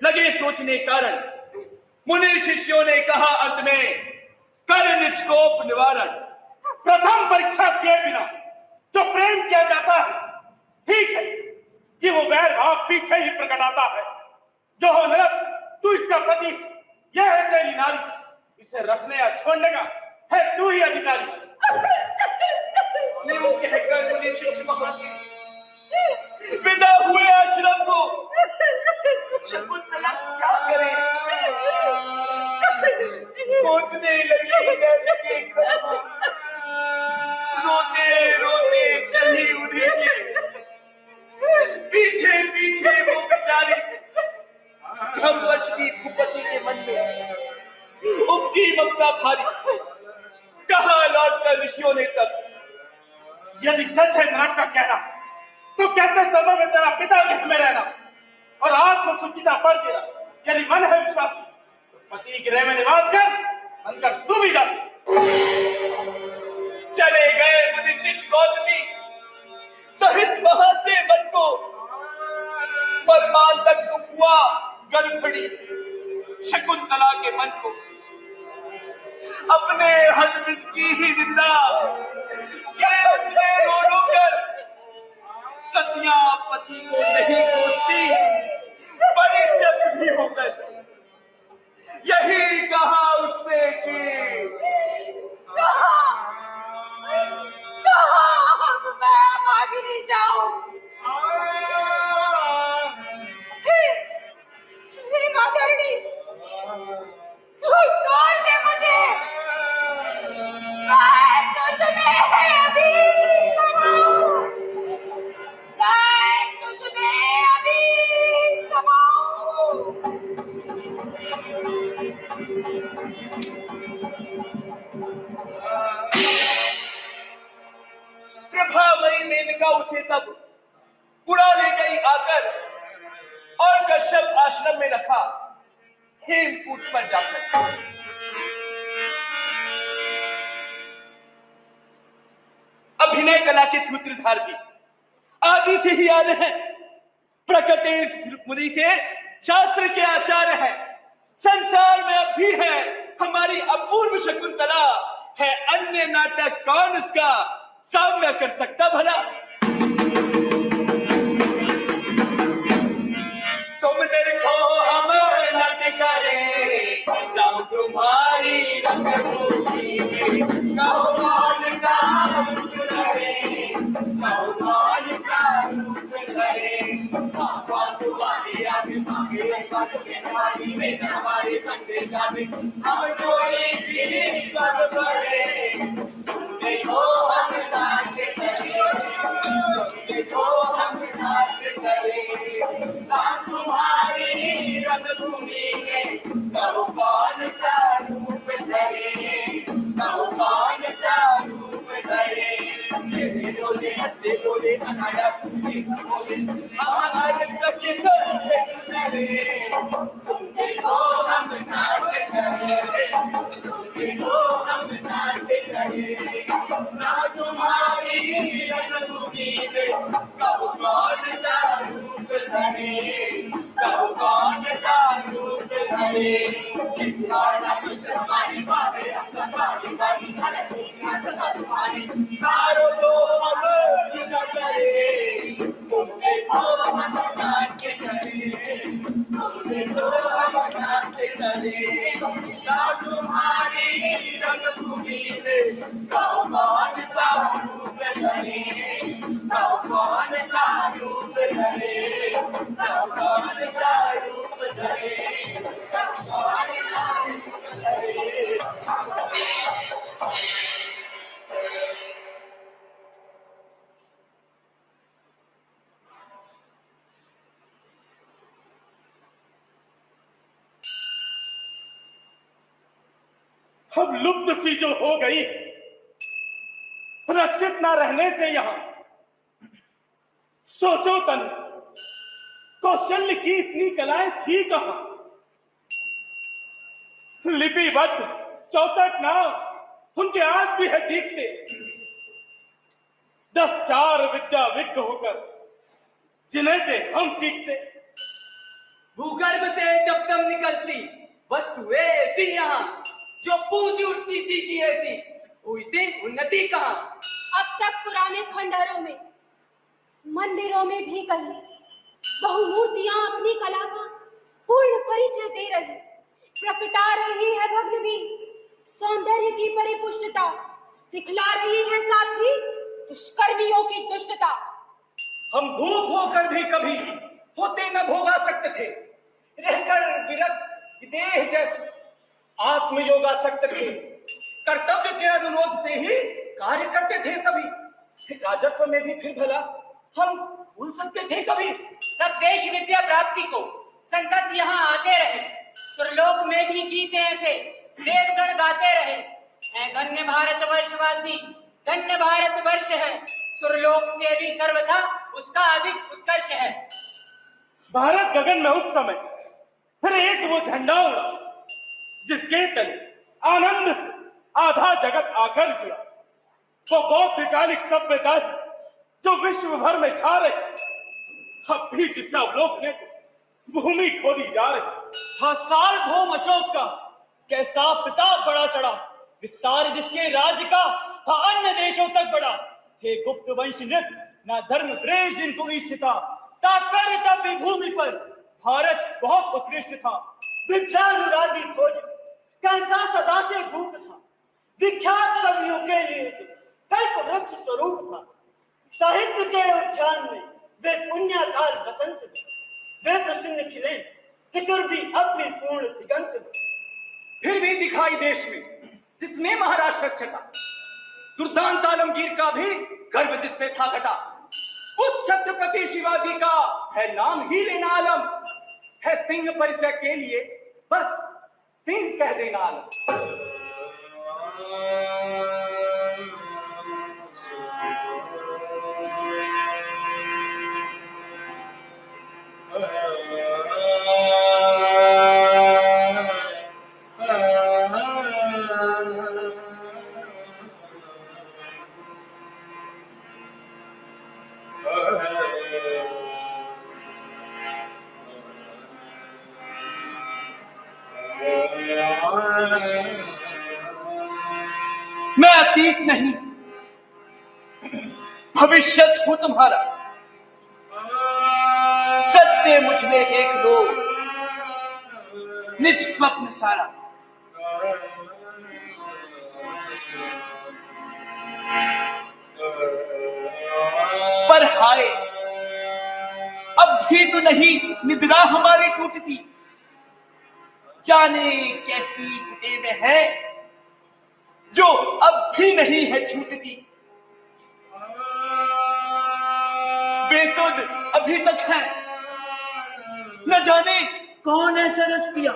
लगे सोचने कारण, मुनि शिष्यों ने कहा अंत में, कर निष्कोप निवारण। प्रथम परीक्षा किए बिना जो प्रेम किया जाता है, ठीक है कि वो वैर भाव पीछे ही प्रकटाता है। जो हो नरक, तू इसका पति, यह है तेरी नारी। इसे रखने या छोड़ने का है तू ही अधिकारी। यूं कहकर मुनि शिष्य वहां से विदा हुए आश्रम को। शकुंतला क्या करे, कोसने लगी के रोते रोते चली उन्हीं के पीछे पीछे। वो बेचारी भ्रमवश की भूपति के मन में उपजी ममता भारी। कहा लौटकर ऋषियों ने तब, यदि सच है नरक का कहना, तो कैसे संभव है तेरा पिता गृह में रहना और आत्मसुचिता पर तेरा यदि मन है विश्वासी, तो पति गृह में निवास कर, मन कर तू भी दासी। चले गए मुनि शिष्य गौतमी सहित वहां से मन को। मर्मांतक दुख हुआ गर्भड़ी शकुंतला के मन को। अपने हस्बैंड की ही निंदा क्या उसने रो रो कर। सतिया पति को नहीं कोसती, परित्यक्त भी होकर। यही कहा उसने कि कहा अब मैं आगे नहीं जाऊं। हे मातरनी, छोड़ दे मुझे। मैं तुझमें अभी समाऊं। मैं तुझमें अभी समाऊं। उड़ा ले गई आकर और कश्यप आश्रम में रखा हेमकूट पर जाकर। अभिनय कला के सूत्रधार भी आदि से ही आ रहे हैं। प्रकटेश मुनि से शास्त्र के आचार्य हैं। संसार में अब भी है हमारी अपूर्व शकुंतला, है अन्य नाटक कौन उसका सामना कर सकता भला। तुम देखो हम नट करे सब तुम्हारी रंगभूमि में, कहो कौन सा रूप धरे, कहो कौन सा रूप धरे। हमारे संगे जाने हम कोई भी सब भरे। देखो हम नाट्य करे, देखो हम नाट्य करे, तुम्हारी रंगभूमि में कहो कौन सा रूप धरे, कहो कौन सा रूप धरे। कैसे बोले हंसते बोले अनाया बोले हमारे सखी से गुजरे। देखो हम नाट्य करे, देखो हम नाट्य करे, ना तुम्हारी रंगभूमि में कहो कौन सा रूप धरे, कहो कौन सा रूप धरे। हमारी बातें हमारी बारी तुम्हारी मारो तो हम न करे। तुम देखो हम नाट्य करे, तुम देखो हम नाट्य करे, ना तुम्हारी रंगभूमि में कहो कौन सा रूप धरे, कहो कौन सा रूप धरे, कहो कौन सा रूप धरे, कहो कौन सा रूप धरे। अब लुप्त सी जो हो गई, रक्षित ना रहने से यहां सोचो तन कौशल्य की इतनी कलाएं थी कहां। लिपिबद्ध 64 नाम उनके आज भी है दिखते। 10-4 विद्या विज्ञ होकर जिन्हें थे हम सीखते। भूगर्भ से जब तब निकलती वस्तुएं ऐसी यहाँ जो पूछ उठती थी कि ऐसी हुई थी उन्नति कहाँ। अब तक पुराने खंडहरों में, मंदिरों में भी कहीं बहुमूर्तियां अपनी कला का पूर्ण परिचय दे रही, प्रकटा रही है भग्न भी सौंदर्य की परिपुष्टता, दिखला रही है साथ ही दुष्कर्मियों की दुष्टता। हम भूख होकर भी कभी होते न भोगा सकते थे, रहकर विरक्त विदेह जैसे आत्मयोगासक्त थे। कर्तव्य के अनुरोध से ही कार्य करते थे सभी। राजत्व में भी फिर भला हम भूल सकते थे कभी। सब देश विद्या प्राप्ति को संतत यहाँ आते रहे, सुरलोक में भी गीत ऐसे देवगण गाते रहे। धन्य भारत वर्षवासी, धन्य भारत वर्ष है, सुरलोक से भी सर्वथा उसका अधिक उत्कर्ष है। भारत गगन में उस समय फिर एक वो झंडा उड़ा जिसके तले आनंद से आधा जगत आकर जुड़ा। वो बौद्धकालिक सभ्यता जो विश्व भर में छा रही, अब भी जिसे अवलोकने को भूमि खोदी जा रही। सार्वभौम अशोक का कैसा प्रताप बड़ा चढ़ा, विस्तार जिसके राज्य का था अन्य देशों तक बढ़ा। थे गुप्त वंश नृप न धर्म द्वेष जिनको इष्ट था, तात्पर्य तब भी भूमि पर भारत बहुत उत्कृष्ट था। विद्यानुरागी खोज कैसा सदा से भूख था, विख्यात कवियों के लिए जो कल्प वृक्ष स्वरूप था। साहित्य के उद्यान में वे पुण्यकाल बसंत में, वे प्रसन्न खिले किशोर भी अब भी पूर्ण दिगंत में। फिर भी दिखाई देश में जिसने महाराष्ट्र रक्षा, दुर्दांत आलमगीर का भी गर्व जिससे था घटा। उस छत्रपति शिवाजी का है नाम ही लेना आलम, है सिंह परिचय के लिए बस सिंह कह देना आलम। अतीत नहीं, भविष्यत हूं तुम्हारा। सत्य मुझ में देख लो, निज स्वप्न सारा। पर हाय, अब भी तो नहीं निद्रा हमारी टूटती, जाने कैसी कुटे में है जो अब भी नहीं है छूटती। बेसुध अभी तक है, न जाने कौन ऐसा रस पिया।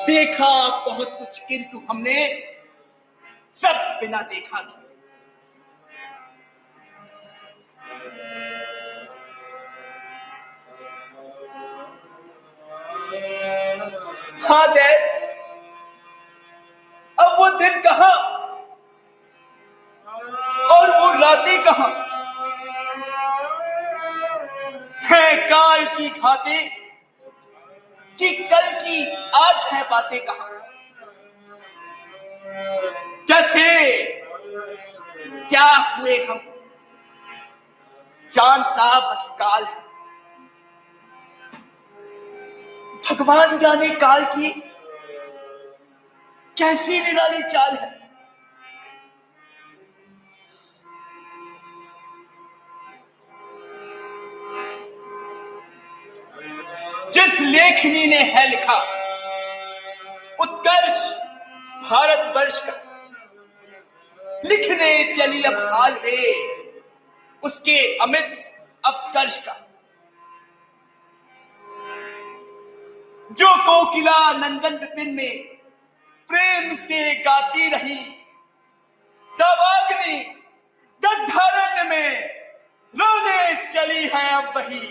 देखा बहुत कुछ किंतु हमने सब बिना देखा था। हाँ देव, अब वो दिन कहां और वो रातें कहां है। काल की खाते कि कल की आज है बातें कहां। क्या थे क्या हुए हम, जानता बस काल है। भगवान जाने काल की कैसी निराली चाल है। जिस लेखनी ने है लिखा उत्कर्ष भारतवर्ष का, लिखने चली अब हाल है उसके अमित अपकर्ष का। जो कोकिला नंदन विपिन में प्रेम से गाती रही, दावाग्नि दग्धारण्य में रोने चली है अब वही।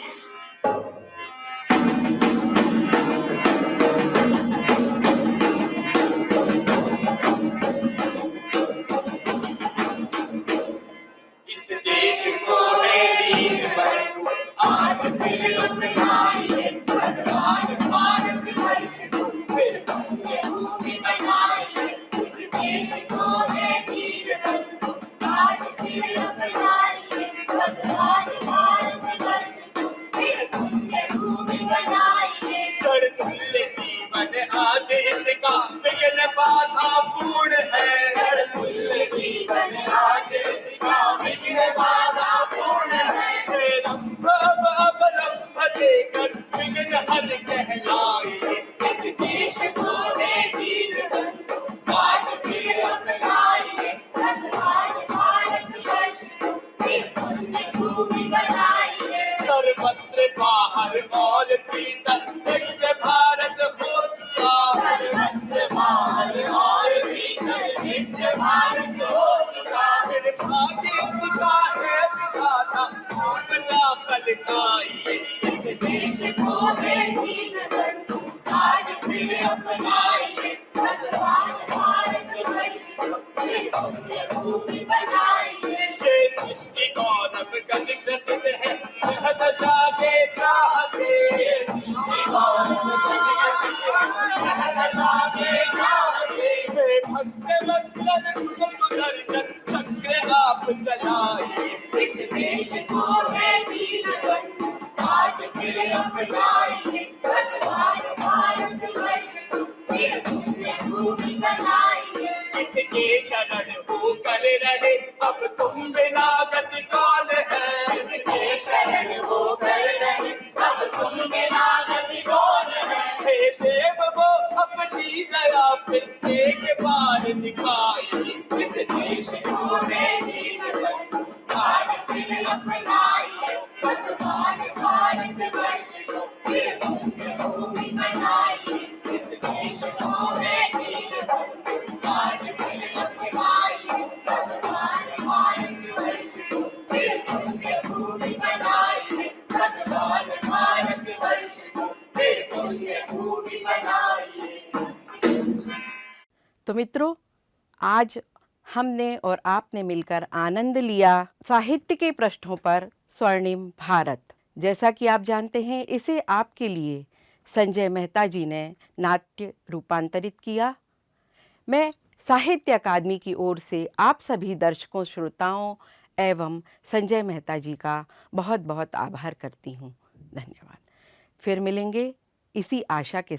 इस देश को है वीर बंधु आज फिर अपनाइए, भगवान भारत वर्ष को फिर पुण्य भूमि बनाइए। इस देश को है वीर बंधु आज फिर अपनाइए, भगवान भारत वर्ष को फिर पुण्य भूमि बनाइए। जड़तुल्य जीवन आज इसका विघ्न बाधा पूर्ण है। जड़तुल्य जीवन आज इसका विघ्न बाधा पूर्ण है। अवलंब देकर विघ्न हर कहलाइए। इस देश को है वीर बंधु आज फिर अपनाइए, भगवान भारत वर्ष को फिर पुण्य भूमि बनाइए। सर्वत्र बाहर और भीतर विश्व भारत हो चुका। सर्वत्र बाहर और भीतर विश्व भारत हो चुका। फिर भाग्य उसका है विधाता उसका पलटाइए। इस देश को है वीर बंधु आज फिर अपनाइए, भगवान भारत वर्ष को फिर पुण्य भूमि बनाइए। ये सृष्टि गौरव गति प्रसिद्ध है यह दशा के ग्राह से। ये सृष्टि गौरव गति प्रसिद्ध है यह दशा के ग्राह से। हे भक्त वत्सल सुदर्शन चक्र आप चलाइए। इस देश को है वीर बंधु आज फिर अपनाइए, भगवान भारत वर्ष को फिर पुण्य भूमि बनाइए। किसके शरण होकर रहे अब तुम बिना गति कौन है। किसके शरण होकर रहे अब तुम बिना गति कौन है। हे देव वो अपनी दया फिर एक बार दिखाइए। इस देश को है वीर बंधु आज फिर अपनाइए, भगवान भारत वर्ष को फिर पुण्य भूमि बनाइए। इस देश को है वीर बंधु आज फिर अपनाइए, भगवान भारत वर्ष को फिर पुण्य भूमि बनाइए। भगवान भारत वर्ष को फिर पुण्य भूमि बनाइए। तो मित्रों, आज हमने और आपने मिलकर आनंद लिया साहित्य के पृष्ठों पर स्वर्णिम भारत। जैसा कि आप जानते हैं, इसे आपके लिए संजय मेहता जी ने नाट्य रूपांतरित किया। मैं साहित्य अकादमी की ओर से आप सभी दर्शकों, श्रोताओं एवं संजय मेहता जी का बहुत बहुत आभार करती हूँ। धन्यवाद। फिर मिलेंगे इसी आशा के